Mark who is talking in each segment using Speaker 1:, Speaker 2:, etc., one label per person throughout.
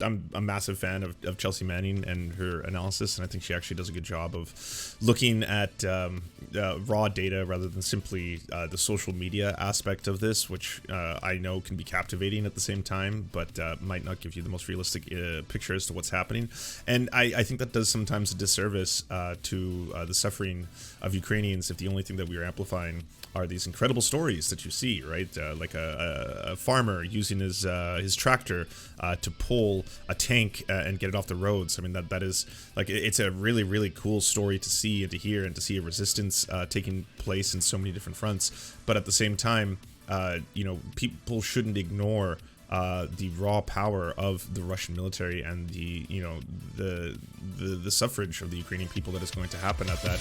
Speaker 1: I'm a massive fan of Chelsea Manning and her analysis, and I think she actually does a good job of looking at raw data rather than simply the social media aspect of this, which I know can be captivating at the same time, but might not give you the most realistic picture as to what's happening. And I think that does sometimes a disservice to the suffering of Ukrainians if the only thing that we are amplifying are these incredible stories that you see, right? Like a farmer using his tractor to pull a tank and get it off the roads. I mean, that is like, it's a really, really cool story to see and to hear, and to see a resistance taking place in so many different fronts. But at the same time, you know, people shouldn't ignore the raw power of the Russian military and the, you know, the suffrage of the Ukrainian people that is going to happen at that.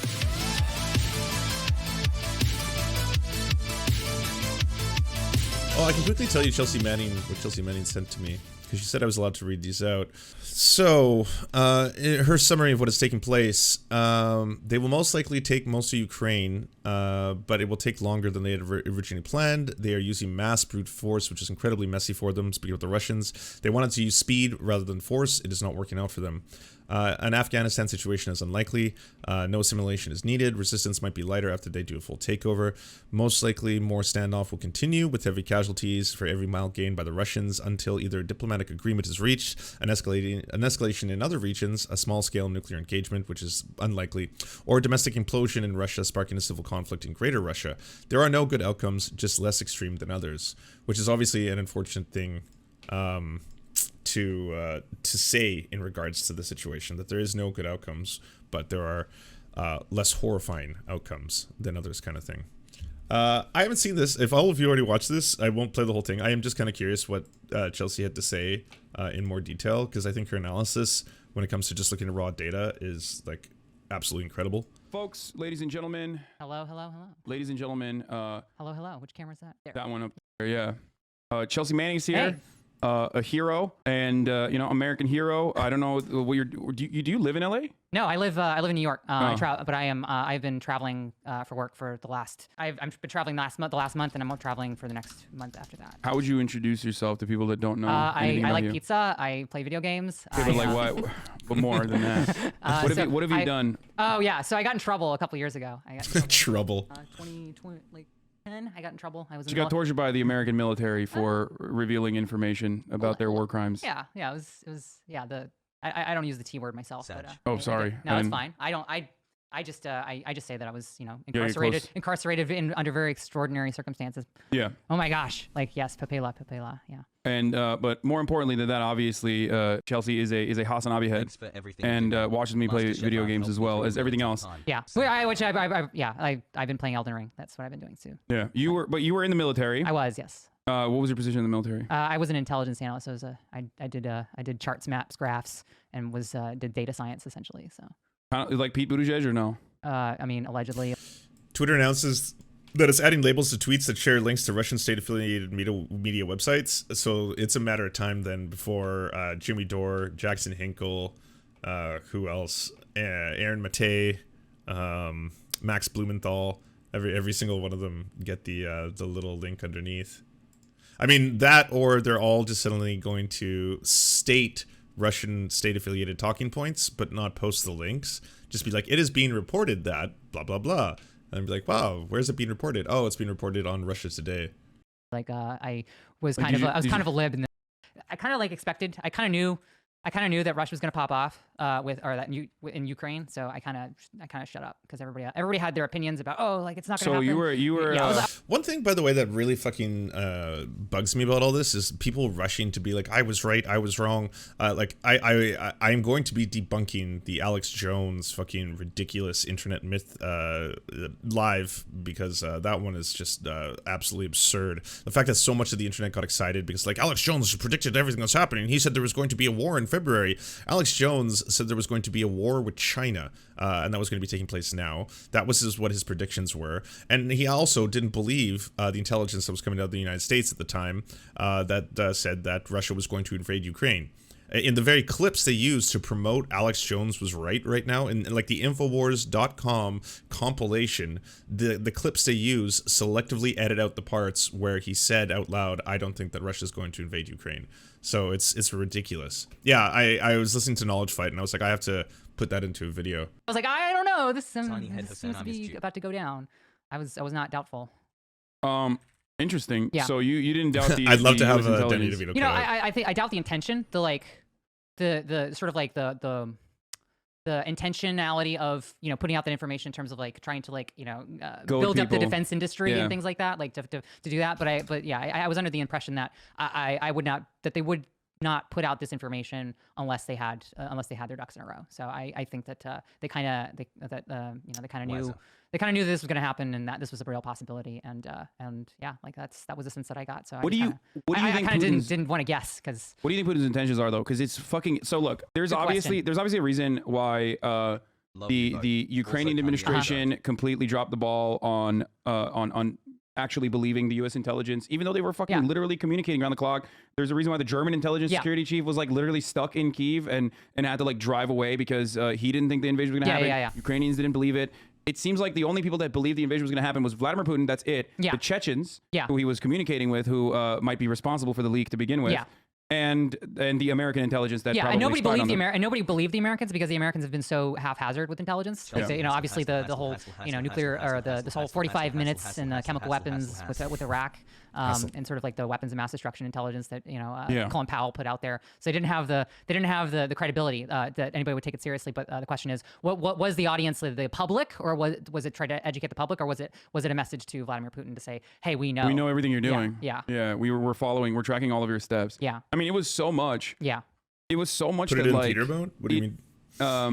Speaker 1: Oh, I can quickly tell you what Chelsea Manning sent to me, because she said I was allowed to read these out. So, her summary of what is taking place, they will most likely take most of Ukraine, but it will take longer than they had originally planned. They are using mass brute force, which is incredibly messy for them. Speaking of the Russians, they wanted to use speed rather than force. It is not working out for them. An Afghanistan situation is unlikely. No assimilation is needed. Resistance might be lighter after they do a full takeover. Most likely, more standoff will continue with heavy casualties for every mile gained by the Russians until either a diplomatic agreement is reached, an escalation in other regions, a small-scale nuclear engagement, which is unlikely, or a domestic implosion in Russia sparking a civil conflict in Greater Russia. There are no good outcomes, just less extreme than others, which is obviously an unfortunate thing to say in regards to the situation, that there is no good outcomes, but there are less horrifying outcomes than others, kind of thing. I haven't seen this. If all of you already watched this, I won't play the whole thing. I am just kind of curious what Chelsea had to say in more detail, because I think her analysis when it comes to just looking at raw data is like absolutely incredible.
Speaker 2: Folks, ladies and gentlemen.
Speaker 3: Hello, hello, hello.
Speaker 2: Ladies and gentlemen.
Speaker 3: Hello, hello. Which camera is that? There.
Speaker 2: That one up there, yeah. Chelsea Manning's here.
Speaker 3: Hey.
Speaker 2: A hero, and you know, American hero. I don't know what do you live in LA?
Speaker 3: No, I live in New York. But I've been traveling for work for the last. I've been traveling the last month, and I'm traveling for the next month after that.
Speaker 2: How would you introduce yourself to people that don't know anything
Speaker 3: I
Speaker 2: about
Speaker 3: like
Speaker 2: you?
Speaker 3: pizza. I play video games.
Speaker 2: Okay, but like what? But more than that. What have you done?
Speaker 3: Oh yeah, so I got in trouble a couple years ago. I got in
Speaker 1: trouble.
Speaker 3: 2020, like 10. I got in trouble. I was.
Speaker 2: She got tortured by the American military for revealing information about their war crimes.
Speaker 3: Yeah, yeah. It was yeah. I don't use the T word myself. But,
Speaker 2: oh, sorry.
Speaker 3: No, it's fine. I just say that I was, you know, incarcerated under very extraordinary circumstances.
Speaker 2: Yeah.
Speaker 3: Oh my gosh. Like, yes, papela, yeah.
Speaker 2: And but more importantly than that, obviously, Chelsea is a Hassan Abi head, and watches me play video games as well as everything else.
Speaker 3: Yeah. I've been playing Elden Ring. That's what I've been doing too.
Speaker 2: Yeah. You were in the military.
Speaker 3: I was, yes.
Speaker 2: What was your position in the military?
Speaker 3: I was an intelligence analyst. So I did charts, maps, graphs, and did data science essentially. So.
Speaker 2: Like Pete Buttigieg or no?
Speaker 3: I mean, allegedly.
Speaker 1: Twitter announces that it's adding labels to tweets that share links to Russian state-affiliated media websites. So it's a matter of time then before Jimmy Dore, Jackson Hinkle, who else? Aaron Matei, Max Blumenthal. Every single one of them get the little link underneath. I mean, that, or they're all just suddenly going to state Russian state-affiliated talking points, but not post the links. Just be like, it is being reported that blah blah blah, and be like, wow, where's it being reported? Oh, it's being reported on Russia Today.
Speaker 3: Like, I was kind of a lib, and I kind of like expected. I kind of knew that Russia was going to pop off in Ukraine, so I kind of shut up because everybody had their opinions about, oh, like it's not going to happen.
Speaker 2: So you were
Speaker 1: one thing, by the way, that really fucking bugs me about all this is people rushing to be like, I was right, I was wrong. Like I'm going to be debunking the Alex Jones fucking ridiculous internet myth live, because that one is just absolutely absurd. The fact that so much of the internet got excited because like Alex Jones predicted everything that's happening. He said there was going to be a war in February. Alex Jones said there was going to be a war with China, and that was going to be taking place now. That was what his predictions were. And he also didn't believe the intelligence that was coming out of the United States at the time that said that Russia was going to invade Ukraine. in the very clips they use to promote Alex Jones was right now, in like the Infowars.com compilation, the clips they use selectively edit out the parts where he said out loud, "I don't think that Russia's going to invade Ukraine." So it's ridiculous. Yeah, I was listening to Knowledge Fight and I was like, I have to put that into a video.
Speaker 3: I was like, I don't know, this seems to be about to go down. I was not doubtful.
Speaker 2: Interesting.
Speaker 3: Yeah.
Speaker 2: So you didn't doubt the
Speaker 1: I'd love to have
Speaker 2: a
Speaker 1: Denny DeVito.
Speaker 3: You know, I think I doubt the intention, the sort of like the intentionality of, you know, putting out that information in terms of like trying to like, you know, build up the defense industry and things like that, like to do that. But yeah, I was under the impression that I would not, that they would not put out this information unless they had their ducks in a row. So I think that they kind of knew. They kind of knew this was going to happen and that this was a real possibility, and yeah, like that was the sense that I got. So
Speaker 2: what do you think?
Speaker 3: I kind of didn't want to guess, because
Speaker 2: what do you think Putin's intentions are though? Because it's fucking. So look, there's obviously a reason why the Ukrainian administration completely dropped the ball on actually believing the U.S. intelligence, even though they were fucking literally communicating around the clock. There's a reason why the German intelligence security chief was like literally stuck in Kyiv and had to like drive away because he didn't think the invasion was going to happen. Ukrainians didn't believe it. It seems like the only people that believed the invasion was going to happen was Vladimir Putin. That's it. The Chechens, who he was communicating with, who might be responsible for the leak to begin with. And the American intelligence that
Speaker 3: and nobody believed nobody believed the Americans, because the Americans have been so haphazard with intelligence. Like you know, obviously the whole nuclear, or this whole 45 minutes in chemical weapons with Iraq, and sort of like the weapons of mass destruction intelligence that Colin Powell put out there. So they didn't have the credibility that anybody would take it seriously. But the question is, what was the audience, the public, or was it try to educate the public, or was it a message to Vladimir Putin to say, hey, we know
Speaker 2: everything you're doing. We're following, we're tracking all of your steps. I mean, it was so much. It was so much.
Speaker 1: Put it in Peterbone? What do you mean?
Speaker 3: Well,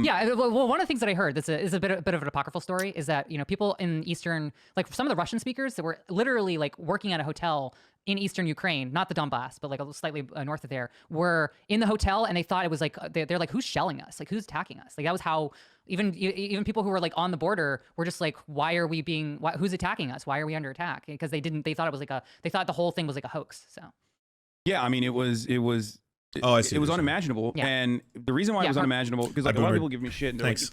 Speaker 3: one of the things that I heard is a bit of an apocryphal story is that, you know, people in Eastern, like some of the Russian speakers that were literally like working at a hotel in Eastern Ukraine, not the Donbass, but like slightly north of there, were in the hotel, and they thought it was like, they're like, who's shelling us? Like, who's attacking us? Like, that was how even people who were like on the border were just like, who's attacking us? Why are we under attack? Because they thought it was like they thought the whole thing was like a hoax. So
Speaker 2: yeah, I mean, it was
Speaker 1: Oh, I see.
Speaker 2: It was unimaginable, and the reason why it was unimaginable, because like a lot of people give me shit and they're like, you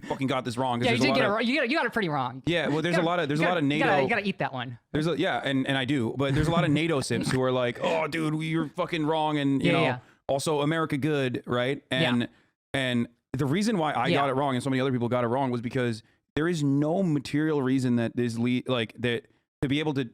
Speaker 2: fucking got this wrong.
Speaker 3: Yeah, you got it pretty wrong.
Speaker 2: Yeah, well, there's a lot of NATO.
Speaker 3: You gotta eat that one.
Speaker 2: And I do, but there's a lot of NATO simps who are like, oh, dude, you're fucking wrong, and you know, also America good, right? And the reason why I got it wrong and so many other people got it wrong was because there is no material reason that this that to be able to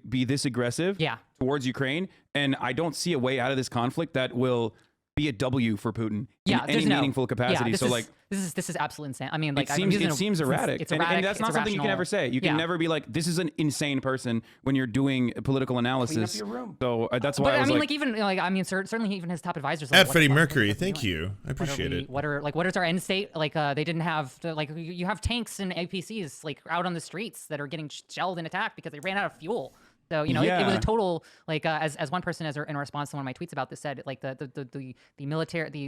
Speaker 2: be this aggressive towards Ukraine, and I don't see a way out of this conflict that will be a W for Putin in any meaningful capacity. So like
Speaker 3: this is absolutely insane. I mean, like,
Speaker 2: it seems erratic.
Speaker 3: It's erratic.
Speaker 2: And that's not something you can ever say. You can never be like, this is an insane person when you're doing political analysis. Clean up your room. So that's why. But I mean, like even like, I mean, certainly even his top advisors.
Speaker 1: At Freddie Mercury, thank you. I appreciate it.
Speaker 3: What is our end state? Like they didn't have you have tanks and APCs like out on the streets that are getting shelled and attacked because they ran out of fuel. So, you know, it was a total, like, as one person in response to one of my tweets about this said, like the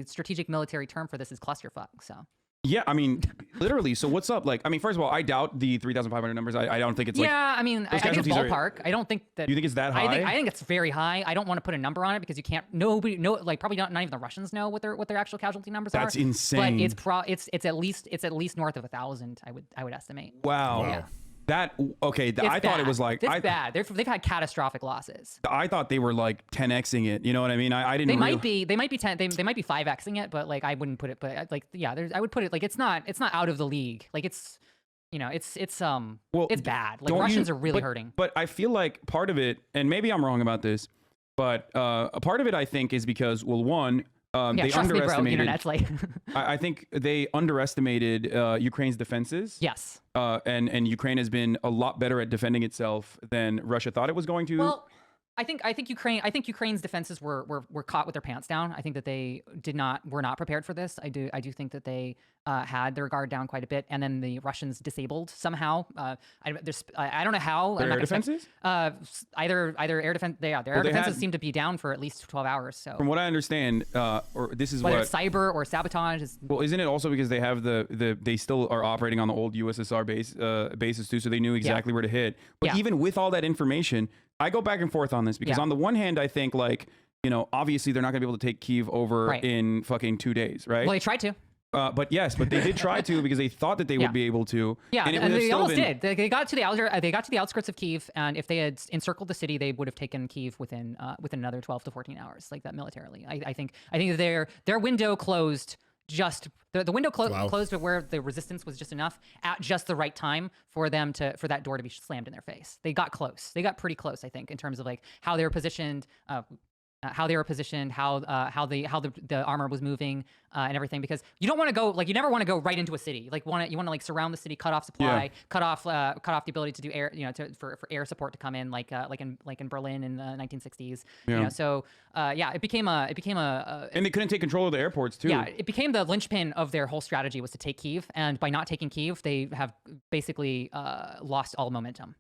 Speaker 3: strategic military term for this is clusterfuck. So
Speaker 2: yeah, I mean, literally. So what's up? Like, I mean, first of all, I doubt the 3,500 numbers. I don't think it's like.
Speaker 3: Yeah, I mean, I think it's ballpark. I don't think that.
Speaker 2: You think it's that high?
Speaker 3: I think it's very high. I don't want to put a number on it because you can't. Nobody like probably not even the Russians know what their actual casualty numbers are.
Speaker 2: That's insane.
Speaker 3: But it's at least north of 1,000. I would estimate.
Speaker 2: Wow.
Speaker 3: Yeah.
Speaker 2: I thought it was like
Speaker 3: it's bad. They've had catastrophic losses.
Speaker 2: I thought they were like 10xing it. You know what I mean? I didn't.
Speaker 3: They might be 5xing it, but like I wouldn't put it. But like I would put it like it's not out of the league. Like it's it's bad. Like Russians are really hurting.
Speaker 2: But I feel like part of it, and maybe I'm wrong about this, but a part of it I think is because, well, one. They underestimated.
Speaker 3: Me, bro. Internet's like
Speaker 2: I think they underestimated Ukraine's defenses.
Speaker 3: Yes.
Speaker 2: And Ukraine has been a lot better at defending itself than Russia thought it was going to.
Speaker 3: Well, I think Ukraine's defenses were caught with their pants down. I think that they were not prepared for this. I do think that they had their guard down quite a bit, and then the Russians disabled somehow. I don't know how.
Speaker 2: Their air defenses?
Speaker 3: Either air defense. Their air defenses seem to be down for at least 12 hours. So
Speaker 2: from what I understand, or this is
Speaker 3: whether it's cyber or sabotage.
Speaker 2: Well, isn't it also because they have they still are operating on the old USSR bases too, so they knew exactly where to hit. But even with all that information, I go back and forth on this because on the one hand, I think like obviously they're not going to be able to take Kyiv over in fucking 2 days, right?
Speaker 3: Well, they tried to.
Speaker 2: But they did try to because they thought that they would be able to.
Speaker 3: Yeah, and they almost did. They got to the outskirts of Kyiv, and if they had encircled the city, they would have taken Kyiv within another 12 to 14 hours, like that militarily. I think their window closed. Just the window closed, but where the resistance was just enough at just the right time for that door to be slammed in their face. They got close. They got pretty close, I think, in terms of like how they were positioned. How the armor was moving and everything, because you don't want to go you never want to go right into a city. You want to surround the city, cut off supply, cut off the ability to do air, for air support to come in, like in Berlin in the 1960s. It became a
Speaker 2: and they couldn't take control of the airports too.
Speaker 3: Yeah, it became the linchpin of their whole strategy was to take Kyiv, and by not taking Kyiv, they have basically lost all momentum.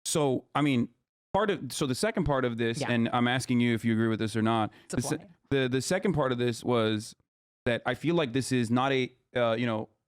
Speaker 2: So I mean. The second part of this, and I'm asking you if you agree with this or not. The second part of this was that I feel like this is not a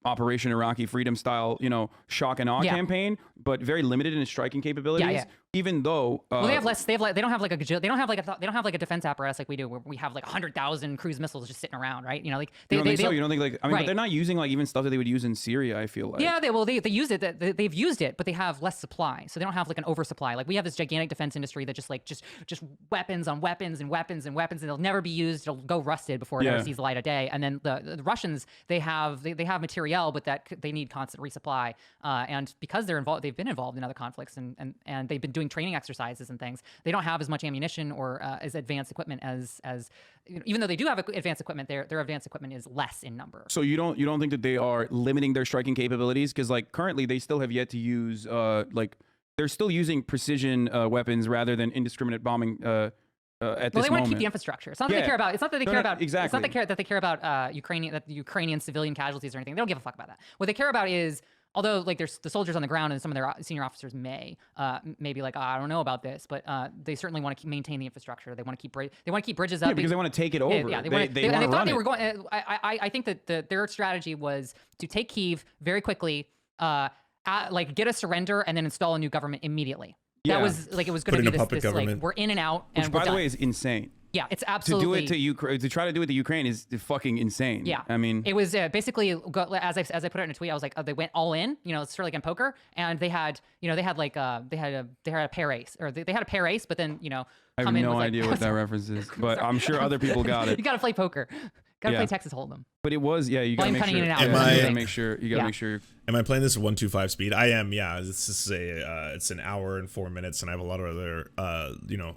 Speaker 2: Operation Iraqi Freedom style shock and awe campaign, but very limited in its striking capabilities. Even though
Speaker 3: they have less, they don't have like a defense apparatus like we do, where we have like 100,000 cruise missiles just sitting around, right? You don't think
Speaker 2: but they're not using like even stuff that they would use in Syria. I feel like
Speaker 3: they use it. They've used it, but they have less supply, so they don't have like an oversupply. Like we have this gigantic defense industry that just weapons on weapons and weapons and weapons, and they'll never be used. It'll go rusted before it ever sees the light of day. And then the Russians, they have materiel, but that they need constant resupply. And because they've been involved in other conflicts and they've been doing training exercises and things, they don't have as much ammunition or as advanced equipment as even though they do have advanced equipment, their advanced equipment is less in number.
Speaker 2: So you don't think that they are limiting their striking capabilities? Because like currently they still have yet to use they're still using precision weapons rather than indiscriminate bombing at this moment.
Speaker 3: Well, they want to keep the infrastructure. It's not that they care about. It's not that they care about.
Speaker 2: Exactly.
Speaker 3: It's not that they care about Ukrainian civilian casualties or anything. They don't give a fuck about that. What they care about is, although like there's the soldiers on the ground and some of their senior officers maybe like, I don't know about this, but they certainly want to maintain the infrastructure. They want to keep bridges up.
Speaker 2: Yeah, because they want to take it over.
Speaker 3: Yeah, they thought they were going. I think that their strategy was to take Kyiv very quickly, get a surrender and then install a new government immediately. That was like, it was going to be this like, we're in and out, and
Speaker 2: which by the way is insane.
Speaker 3: Yeah, it's absolutely
Speaker 2: to try to do it to Ukraine is fucking insane.
Speaker 3: Yeah,
Speaker 2: I mean,
Speaker 3: it was basically as I put it in a tweet. I was like, they went all in. It's sort of like in poker, and they had a pair ace, or they had a pair ace, but then
Speaker 2: I have no idea what that reference is, but I'm sure other people got it.
Speaker 3: You got to play poker. Got to play Texas Hold'em.
Speaker 2: But it was, you got to make sure. You got to make sure. You got to make sure.
Speaker 1: Am I playing this at 125 speed? I am. Yeah, this is it's an hour and 4 minutes, and I have a lot of other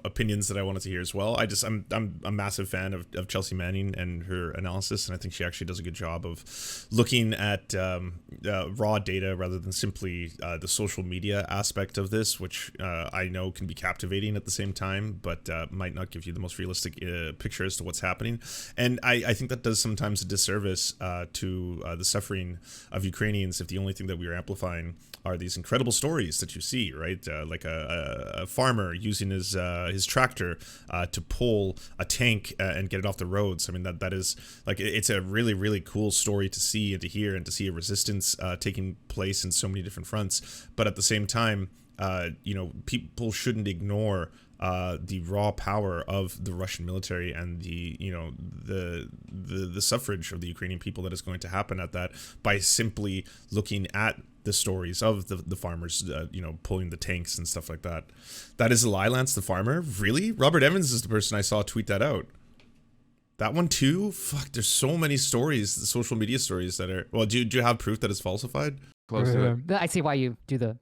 Speaker 1: opinions that I wanted to hear as well. I'm a massive fan of Chelsea Manning and her analysis, and I think she actually does a good job of looking at raw data rather than simply the social media aspect of this, which I know can be captivating at the same time, but might not give you the most realistic picture as to what's happening. And I think that does sometimes a disservice to the suffering of Ukrainians if the only thing that we are amplifying are these incredible stories that you see, right? Like a farmer using his tractor to pull a tank and get it off the roads. I mean, that is like, it's a really, really cool story to see and to hear, and to see a resistance taking place in so many different fronts. But at the same time, people shouldn't ignore the raw power of the Russian military and the suffrage of the Ukrainian people that is going to happen at that, by simply looking at the stories of the farmers, pulling the tanks and stuff like that. That is Lance the farmer? Really? Robert Evans is the person I saw tweet that out. That one too? Fuck, there's so many stories, the social media stories that are... Well, do you have proof that it's falsified?
Speaker 2: Close to it.
Speaker 3: I see why you do the...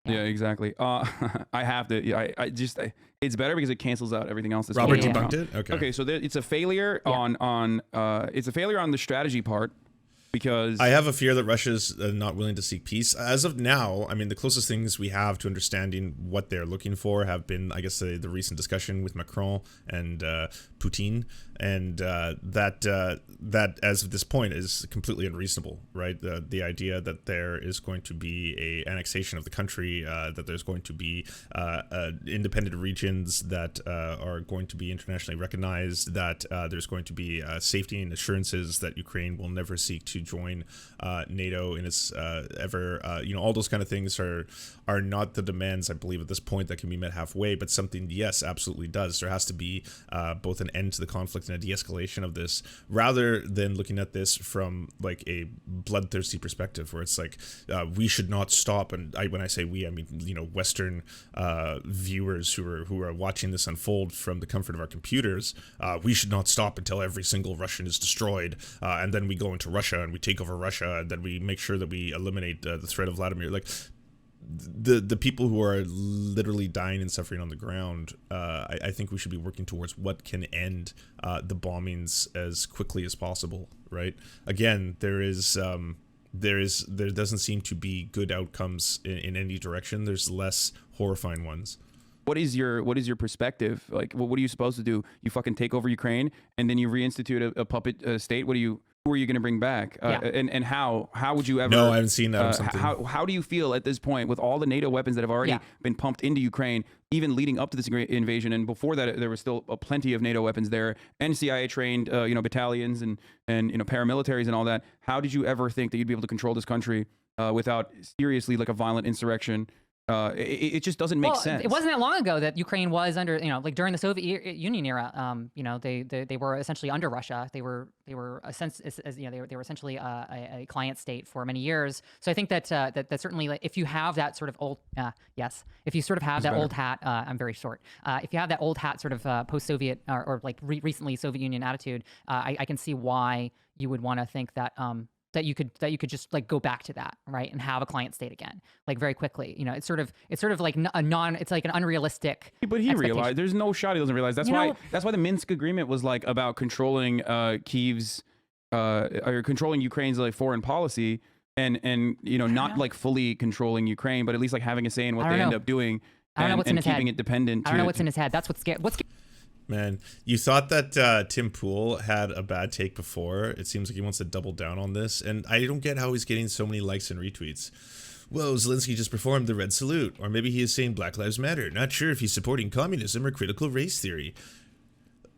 Speaker 2: Yeah, exactly. I have to. It's better because it cancels out everything else.
Speaker 1: Robert debunked it. Okay.
Speaker 2: So it's a failure on it's a failure on the strategy part, because
Speaker 1: I have a fear that Russia's not willing to seek peace as of now. I mean, the closest things we have to understanding what they're looking for have been, I guess, the recent discussion with Macron and Putin, and that as of this point is completely unreasonable, right? The idea that there is going to be a annexation of the country, that there's going to be independent regions that are going to be internationally recognized, that there's going to be safety and assurances that Ukraine will never seek to join NATO in its all those kind of things are not the demands, I believe, at this point that can be met halfway, but something, yes, absolutely does. There has to be both an end to the conflict and a de-escalation of this, rather than looking at this from like a bloodthirsty perspective where it's like we should not stop. And when I say we, I mean, Western viewers who are watching this unfold from the comfort of our computers. We should not stop until every single Russian is destroyed, and then we go into Russia and we take over Russia, and then we make sure that we eliminate the threat of Vladimir. Like the people who are literally dying and suffering on the ground. I think we should be working towards what can end the bombings as quickly as possible. Right? Again, there doesn't seem to be good outcomes in any direction. There's less horrifying ones.
Speaker 2: What is your perspective? Like, what are you supposed to do? You fucking take over Ukraine and then you reinstitute a puppet state? Who are you going to bring back? And how would you ever?
Speaker 1: No, I haven't seen that.
Speaker 2: How do you feel at this point with all the NATO weapons that have already been pumped into Ukraine, even leading up to this invasion? And before that, there was still plenty of NATO weapons there, and CIA trained, battalions and paramilitaries and all that. How did you ever think that you'd be able to control this country without seriously like a violent insurrection? It just doesn't make sense.
Speaker 3: It wasn't that long ago that Ukraine was under, like during the Soviet Union era, they were essentially under Russia. They were essentially a client state for many years. So I think that certainly, like, if you have that sort of old, if you sort of have that old hat, I'm very short. If you have that old hat sort of post-Soviet or like recently Soviet Union attitude, I can see why you would want to think that. That you could just like go back to that, right, and have a client state again, like very quickly. It's sort of like it's like an unrealistic.
Speaker 2: But he realized there's no shot he doesn't realize. That's why the Minsk agreement was like about controlling Kyiv's or controlling Ukraine's like foreign policy and not like fully controlling Ukraine, but at least like having a say in what they end up doing.
Speaker 3: I don't know what's in his head.
Speaker 2: Keeping it dependent.
Speaker 3: I don't know what's in his head. That's what's scary.
Speaker 1: Man, you thought that Tim Pool had a bad take before. It seems like he wants to double down on this, and I don't get how he's getting so many likes and retweets. Whoa, Zelensky just performed the Red Salute, or maybe he is saying Black Lives Matter. Not sure if he's supporting communism or critical race theory.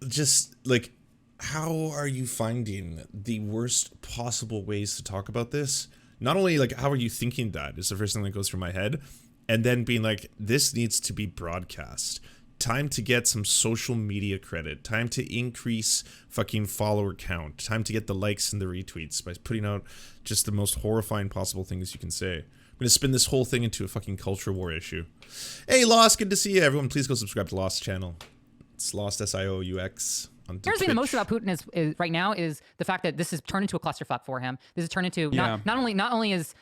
Speaker 1: Just, like, how are you finding the worst possible ways to talk about this? Not only, like, how are you thinking that is the first thing that goes through my head, and then being like, this needs to be broadcast. Time to get some social media credit. Time to increase fucking follower count. Time to get the likes and the retweets by putting out just the most horrifying possible things you can say. I'm going to spin this whole thing into a fucking culture war issue. Hey, Lost, good to see you. Everyone, please go subscribe to Lost's channel. It's Lost, SIOUX.
Speaker 3: Here's the thing the most about Putin is right now is the fact that this has turned into a clusterfuck for him. This has turned into not only is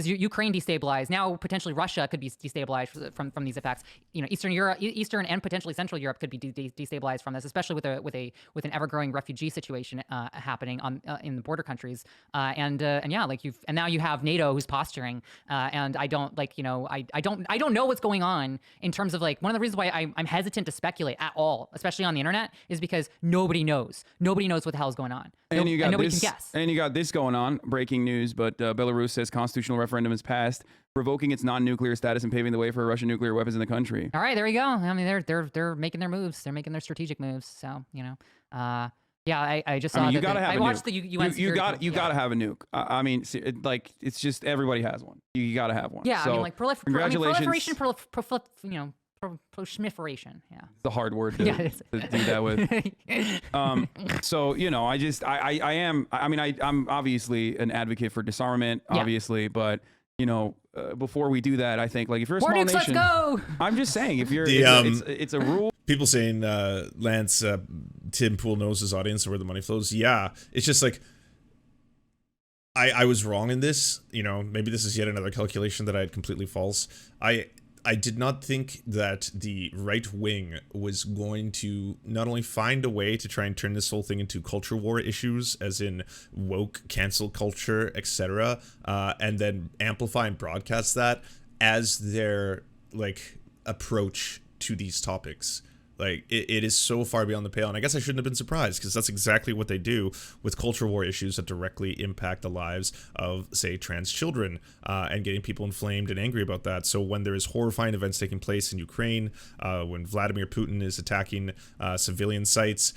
Speaker 3: Ukraine destabilized, now potentially Russia could be destabilized from these effects. Eastern Europe, Eastern and potentially Central Europe could be destabilized from this, especially with an ever-growing refugee situation happening in the border countries. And now you have NATO who's posturing, and I don't know what's going on in terms of like one of the reasons why I'm hesitant to speculate at all, especially on the internet, is because nobody knows what the hell is going on.
Speaker 2: And
Speaker 3: nobody can guess.
Speaker 2: And you got this going on. Breaking news, but Belarus says constitutional referendum is passed, revoking its non-nuclear status and paving the way for Russian nuclear weapons in the country.
Speaker 3: All right, there you go. I mean, they're making their moves. They're making their strategic moves. So I just saw.
Speaker 2: You gotta have.
Speaker 3: I watched the UN.
Speaker 2: You gotta have a nuke. I mean, it's just everybody has one. You gotta have one.
Speaker 3: Yeah,
Speaker 2: so,
Speaker 3: I mean, like proliferation, proliferation. Yeah,
Speaker 2: it's a hard word to do that with. So I'm obviously an advocate for disarmament, obviously, but before we do that, I think like if you're a small nation,
Speaker 3: let's go.
Speaker 2: I'm just saying if you're, it's a rule.
Speaker 1: People saying Lance, Tim Pool knows his audience and where the money flows. Yeah, it's just like I was wrong in this. Maybe this is yet another calculation that I had completely false. I did not think that the right wing was going to not only find a way to try and turn this whole thing into culture war issues, as in woke cancel culture, etc., and then amplify and broadcast that as their like approach to these topics, Like it is so far beyond the pale, and I guess I shouldn't have been surprised because that's exactly what they do with culture war issues that directly impact the lives of, say, trans children, and getting people inflamed and angry about that. So when there is horrifying events taking place in Ukraine, when Vladimir Putin is attacking civilian sites,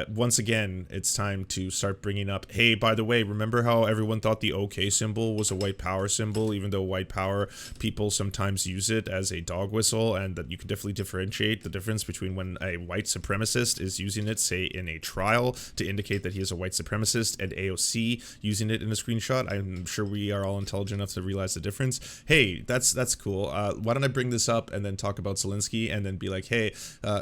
Speaker 1: once again, it's time to start bringing up, hey, by the way, remember how everyone thought the OK symbol was a white power symbol, even though white power people sometimes use it as a dog whistle, and that you can definitely differentiate the difference between when a white supremacist is using it, say, in a trial to indicate that he is a white supremacist, and AOC using it in a screenshot. I'm sure we are all intelligent enough to realize the difference. Hey, that's cool. Why don't I bring this up and then talk about Zelensky and then be like, hey,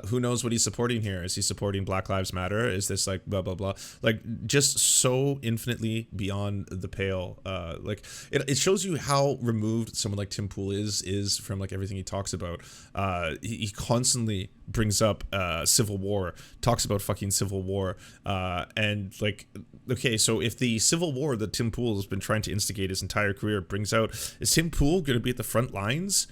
Speaker 1: who knows what he's supporting here? Is he supporting Black Lives Matter? Is this like blah, blah, blah? Like, just so infinitely beyond the pale. Like, it shows you how removed someone like Tim Pool is from like everything he talks about. He constantly brings up civil war, talks about fucking civil war, and like, okay, so if the civil war that Tim Pool has been trying to instigate his entire career brings out, is Tim Pool going to be at the front lines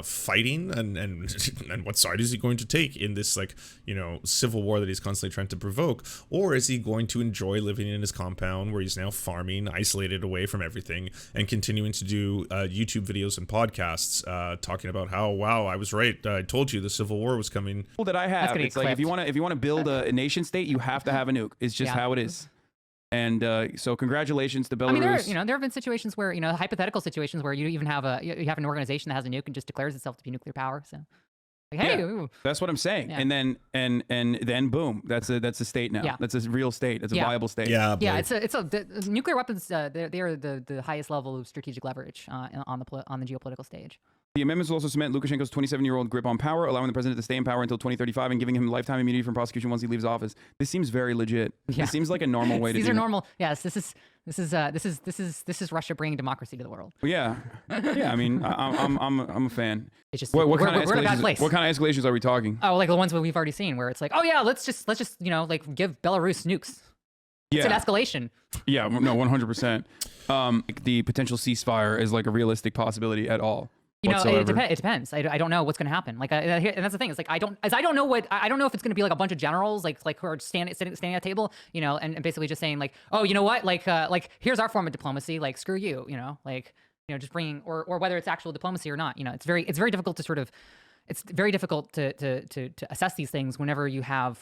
Speaker 1: fighting, and what side is he going to take in this, like, you know, civil war that he's constantly trying to provoke? Or is he going to enjoy living in his compound where he's now farming, isolated away from everything, and continuing to do YouTube videos and podcasts talking about how, wow, I was right, I told you the civil war was coming?
Speaker 2: That I have, it's like, if you want to build a nation state, you have to have a nuke. It's just how it is. And so congratulations to Belarus.
Speaker 3: I mean, there have been situations where, hypothetical situations where you even have an organization that has a nuke and just declares itself to be nuclear power. So, like, hey,
Speaker 2: yeah, that's what I'm saying. Yeah. And then boom, that's a state now. Yeah. That's a real state. It's a viable state.
Speaker 1: Yeah,
Speaker 3: yeah. The nuclear weapons. They are the highest level of strategic leverage on the geopolitical stage.
Speaker 2: The amendments will also cement Lukashenko's 27-year-old grip on power, allowing the president to stay in power until 2035 and giving him lifetime immunity from prosecution once he leaves office. This seems very legit. Yeah. This seems like a normal way to do it.
Speaker 3: These are normal. Yes, this is Russia bringing democracy to the world.
Speaker 2: Yeah, yeah. I mean, I'm a fan.
Speaker 3: It's just
Speaker 2: what kind of
Speaker 3: we're in a bad place.
Speaker 2: What kind of escalations are we talking?
Speaker 3: Oh, like the ones that we've already seen, where it's like, oh yeah, let's just like give Belarus nukes. It's an escalation.
Speaker 2: Yeah, no, 100%. The potential ceasefire is like a realistic possibility at all.
Speaker 3: It depends. I don't know what's going to happen. Like, and that's the thing. It's like I don't know if it's going to be like a bunch of generals like who are standing at a table, and basically just saying like, oh, you know what, like here's our form of diplomacy. Like, screw you, just bringing or whether it's actual diplomacy or not. It's very difficult to sort of. It's very difficult to assess these things whenever you are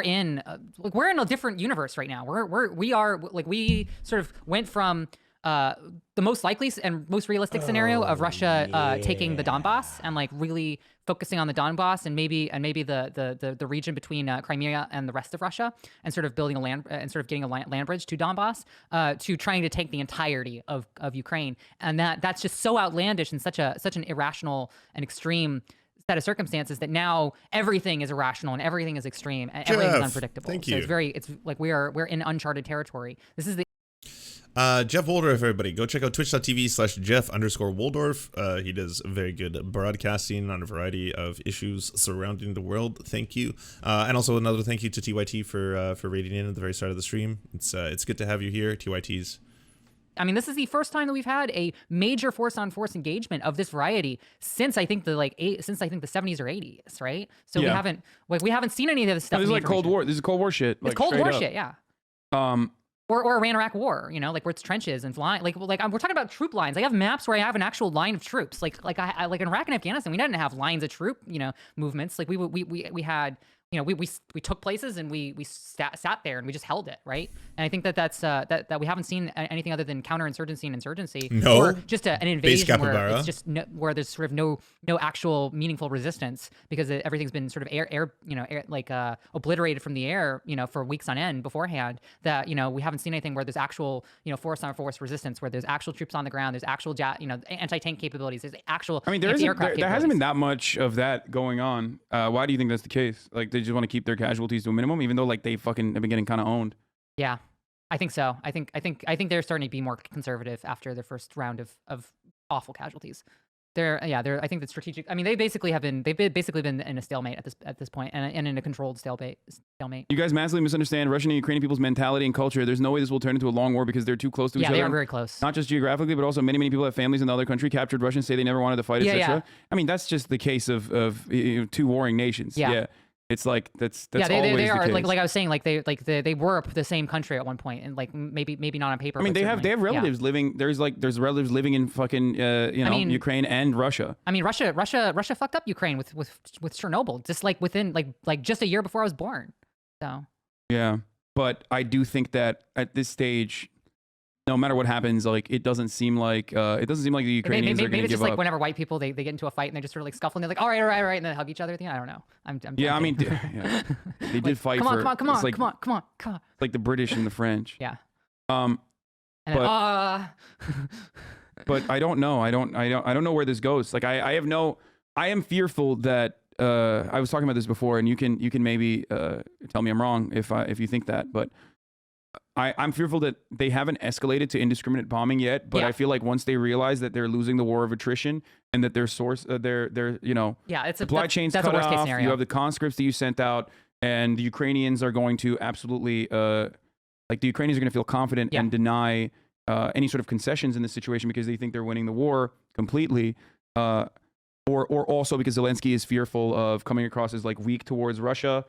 Speaker 3: in like, we're in a different universe right now. We sort of went from the most likely and most realistic scenario of Russia taking the Donbass and like really focusing on the Donbass and maybe the region between Crimea and the rest of Russia, and sort of building getting a land bridge to Donbass, to trying to take the entirety of Ukraine. And that's just so outlandish and such an irrational and extreme set of circumstances that now everything is irrational and everything is extreme and everything is unpredictable.
Speaker 1: Thank you.
Speaker 3: So it's like we're in uncharted territory. This is the
Speaker 1: Jeff Woldorf, everybody. Go check out twitch.tv/Jeff_Woldorf. He does very good broadcasting on a variety of issues surrounding the world. Thank you. And also another thank you to TYT for raiding in at the very start of the stream. It's good to have you here, TYTs.
Speaker 3: I mean, this is the first time that we've had a major force-on-force engagement of this variety since I think the 70s or 80s, right? So we haven't seen any of this stuff.
Speaker 2: This is like Cold War. This is Cold War shit.
Speaker 3: It's Cold War shit, yeah. Or Iran-Iraq war, like where it's trenches and flying, like we're talking about troop lines. I have maps where I have an actual line of troops, like in Iraq and Afghanistan, we didn't have lines of troop, movements. Like we had, we took places and we sat there and we just held it, right? And I think that's that we haven't seen anything other than counterinsurgency and insurgency, or just an invasion where it's just where there's sort of no actual meaningful resistance because everything's been sort of obliterated from the air, for weeks on end beforehand. That we haven't seen anything where there's actual force-on-force resistance, where there's actual troops on the ground, there's actual anti-tank capabilities, there's actual anti-aircraft
Speaker 2: there hasn't been that much of that going on. Why do you think that's the case? Like, they just want to keep their casualties to a minimum, even though like they fucking have been getting kind of owned.
Speaker 3: Yeah, I think so. I think they're starting to be more conservative after their first round of awful casualties. I think the strategic. I mean, they've basically been in a stalemate at this point, and in a controlled stalemate.
Speaker 2: You guys massively misunderstand Russian and Ukrainian people's mentality and culture. There's no way this will turn into a long war because they're too close to each other.
Speaker 3: Yeah, they are very close.
Speaker 2: Not just geographically, but also many people have families in the other country. Captured Russians say they never wanted to fight, etc. I mean, that's just the case of two warring nations. Yeah. It's like that's
Speaker 3: yeah,
Speaker 2: always
Speaker 3: they are
Speaker 2: the case.
Speaker 3: like I was saying, they were the same country at one point, and like maybe not on paper.
Speaker 2: I mean,
Speaker 3: but
Speaker 2: they have relatives living. There's relatives living in fucking Ukraine and Russia.
Speaker 3: I mean, Russia fucked up Ukraine with Chernobyl, just like within like just a year before I was born. So
Speaker 2: yeah, but I do think that at this stage, no matter what happens, like it doesn't seem like the Ukrainians are going to give up.
Speaker 3: Maybe it's just like whenever white people they get into a fight and they just sort of like scuffle and they're like, all right, and then hug each other at the end. I don't know. I'm
Speaker 2: yeah, I mean, yeah. They did fight
Speaker 3: come
Speaker 2: for.
Speaker 3: Come on.
Speaker 2: Like the British and the French.
Speaker 3: Yeah.
Speaker 2: And
Speaker 3: then,
Speaker 2: but I don't know. I don't know where this goes. Like I am fearful that I was talking about this before, and you can maybe tell me I'm wrong if you think that, but I'm fearful that they haven't escalated to indiscriminate bombing yet, but I feel like once they realize that they're losing the war of attrition and that their supply chains
Speaker 3: that's
Speaker 2: cut
Speaker 3: a worst case
Speaker 2: off,
Speaker 3: scenario.
Speaker 2: you have the conscripts that you sent out, and the Ukrainians are going to absolutely the Ukrainians are going to feel confident and deny any sort of concessions in this situation because they think they're winning the war completely, or also because Zelensky is fearful of coming across as like weak towards Russia.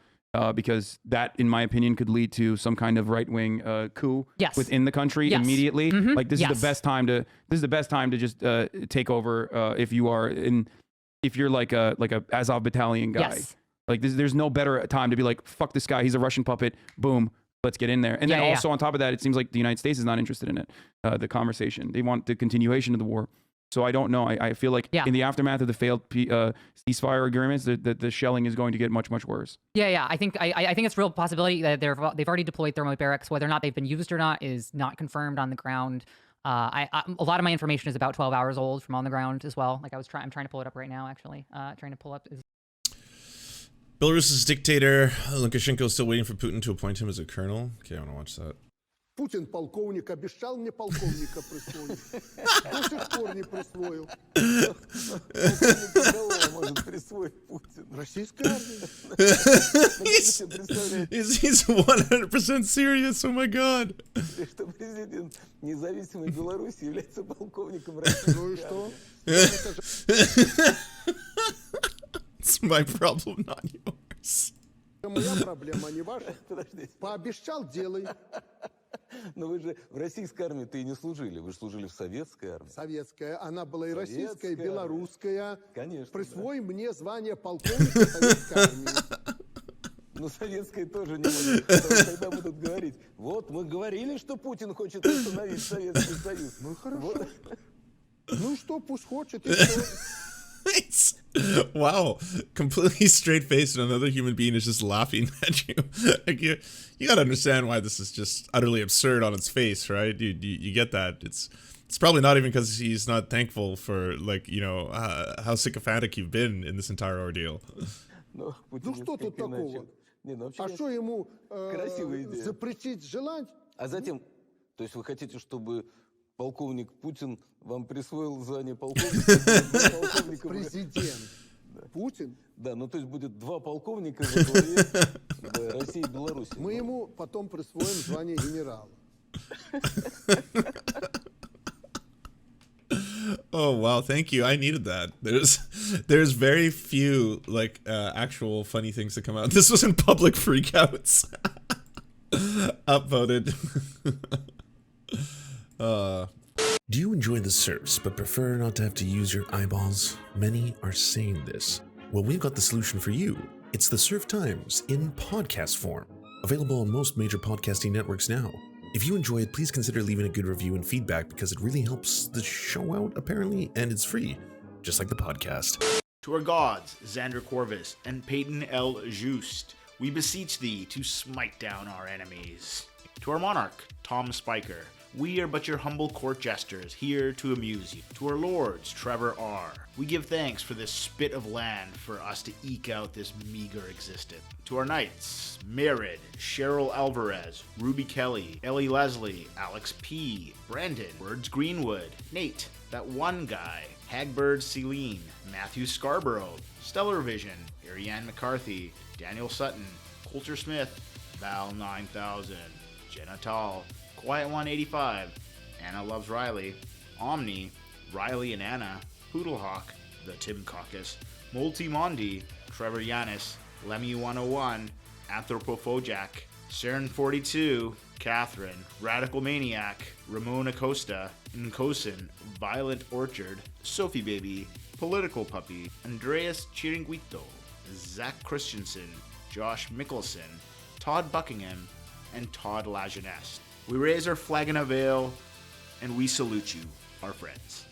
Speaker 2: Because that, in my opinion, could lead to some kind of right-wing coup within the country immediately.
Speaker 3: Mm-hmm.
Speaker 2: Like this is the best time to just take over if you're like a Azov battalion guy.
Speaker 3: Yes.
Speaker 2: Like there's no better time to be like, fuck this guy, he's a Russian puppet. Boom, let's get in there. And then also on top of that, it seems like the United States is not interested in it. The conversation, they want the continuation of the war. So I don't know. I feel like in the aftermath of the failed ceasefire agreements, the shelling is going to get much, much worse.
Speaker 3: Yeah. I think it's a real possibility that they've already deployed thermal barracks. Whether or not they've been used or not is not confirmed on the ground. A lot of my information is about 12 hours old from on the ground as well. Like I'm trying to pull it up right now, actually. Trying to pull up.
Speaker 1: Belarus's dictator Lukashenko is still waiting for Putin to appoint him as a colonel. Okay, I want to watch that.
Speaker 4: Путин полковник обещал мне полковника присвоить. До сих пор не присвоил. Полковника может присвоить Путин. Российская армия.
Speaker 1: He's 100% serious. Oh my god.
Speaker 4: Что президент независимой Беларуси является полковником России. Ну и что?
Speaker 1: It's my problem, not yours.
Speaker 4: Моя проблема, не ваша. Пообещал, делай. Но вы же в российской армии-то и не служили. Вы же служили в советской армии. Советская. Она была и российская, и белорусская. Конечно. Присвой мне звание полковника советской армии. Ну, советская тоже не может. Когда мы тут говорить. Вот, мы говорили, что Путин хочет установить Советский Союз. Ну, хорошо. Ну, что, пусть хочет, и что?
Speaker 1: Wow, completely straight-faced and another human being is just laughing at you. Like you gotta understand why this is just utterly absurd on its face, right? You get that. It's probably not even because he's not thankful for, like, you know, how sycophantic you've been in this entire ordeal.
Speaker 4: Ну что тут такого? А что ему запретить желать? А затем, то есть вы хотите, чтобы полковник Путин вам присвоил звание полковника? Президент Путин? Да, ну то есть будет два полковника во главе России и Беларуси. Мы ему потом присвоим звание генерала.
Speaker 1: Oh wow, thank you. I needed that. There's very few like actual funny things that come out. This was in public freakouts. Upvoted. Do you enjoy the Serfs but prefer not to have to use your eyeballs? Many are saying this. Well, we've got the solution for you. It's the Serf Times in podcast form, available on most major podcasting networks now. If you enjoy it, please consider leaving a good review and feedback because it really helps the show out, apparently, and it's free, just like the podcast.
Speaker 5: To our gods, Xander Corvus and Peyton L. Just, we beseech thee to smite down our enemies. To our monarch, Tom Spiker, we are but your humble court jesters, here to amuse you. To our lords, Trevor R., we give thanks for this spit of land for us to eke out this meager existence. To our knights, Merid, Cheryl Alvarez, Ruby Kelly, Ellie Leslie, Alex P., Brandon, Words Greenwood, Nate, that one guy, Hagbird Celine, Matthew Scarborough, Stellar Vision, Ariane McCarthy, Daniel Sutton, Coulter Smith, Val 9000, Jenna Tall, Quiet 185, Anna Loves Riley, Omni, Riley and Anna, Poodlehawk, The Tim Caucus, Multi Mondi, Trevor Yanis, Lemmy 101, Anthropophojak, Saren 42, Catherine, Radical Maniac, Ramon Acosta, Nkosin, Violent Orchard, Sophie Baby, Political Puppy, Andreas Chiringuito, Zach Christensen, Josh Mickelson, Todd Buckingham, and Todd Lajeunesse. We raise our flag in a veil, and we salute you, our friends.